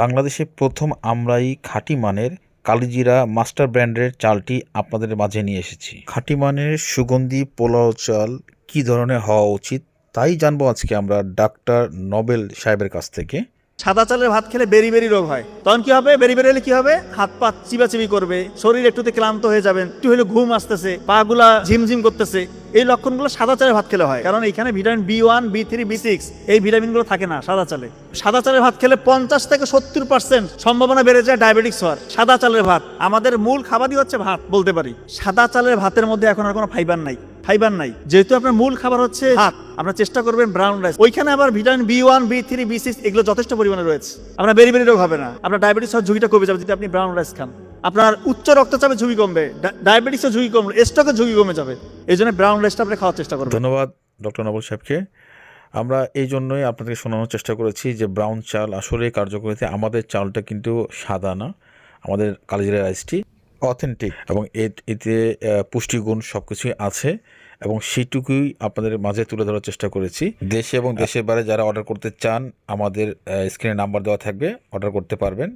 বাংলাদেশে প্রথম আমরাই খাঁটি মানের কালিজিরা মাস্টার ব্র্যান্ডের চালটি আপনাদের মাঝে নিয়ে এসেছি। খাঁটি মানের সুগন্ধি পোলাও চাল কী ধরনের হওয়া উচিত তাই জানবো আজকে আমরা ডাক্তার নোবেল সাহেবের কাছ থেকে। সাদা চালের ভাত খেলে বেরি বেরি রোগ হয়, তখন কি হবে? বেরি বেরি হলে কি হবে? হাত পা চিবাচিবি করবে, শরীর একটুতে ক্লান্ত হয়ে যাবেন, একটু হলে ঘুম আসতেছে, পা গুলা ঝিমঝিম করতেছে। এই লক্ষণগুলো সাদা চালের ভাত খেলে হয়, কারণ এখানে ভিটামিন B1, B3, B6 এই ভিটামিনগুলো থাকে না সাদা চালে। সাদা চালের ভাত খেলে 50 থেকে 70% সম্ভাবনা বেড়ে যায় ডায়াবেটিক্স হওয়ার। সাদা চালের ভাত আমাদের মূল খাবারই হচ্ছে ভাত বলতে পারি। সাদা চালের ভাতের মধ্যে এখন আর কোনো ফাইবার নাই, যেহেতু আপনার মূল খাবার হচ্ছে ভাত, আপনারা চেষ্টা করবেন ব্রাউন রাইস। ওইখানে আবার ভিটামিন B1, B3, B6 এগুলো যথেষ্ট পরিমাণে রয়েছে। আপনার বেরি বেরি রোগ হবে না, আপনার ডায়াবেটিস হওয়ার ঝুঁকিটা কমে যাবে যদি আপনি ব্রাউন রাইস খান। আপনার উচ্চ রক্তচাপের ঝুঁকি কমবে, ডায়াবেটিসের ঝুঁকি কমবে, স্ট্রোকের ঝুঁকি কমে যাবে। এই জন্য ব্রাউন রাইসটা আপনি খাওয়ার চেষ্টা করবেন। ধন্যবাদ ডক্টর নোবেল সাহেবকে। আমরা এই জন্যই আপনাদেরকে শোনানোর চেষ্টা করেছি যে ব্রাউন চাল আসলে কার্যকরিতা। আমাদের চালটা কিন্তু সাদা না, আমাদের কালিজিরা রাইসটি অথেন্টিক এবং এতে পুষ্টিগুণ সব কিছুই আছে এবং সেটুকুই আপনাদের মাঝে তুলে ধরার চেষ্টা করেছি। দেশে এবং দেশের বাইরে যারা অর্ডার করতে চান আমাদের স্ক্রিনে নাম্বার দেওয়া থাকবে, অর্ডার করতে পারবেন।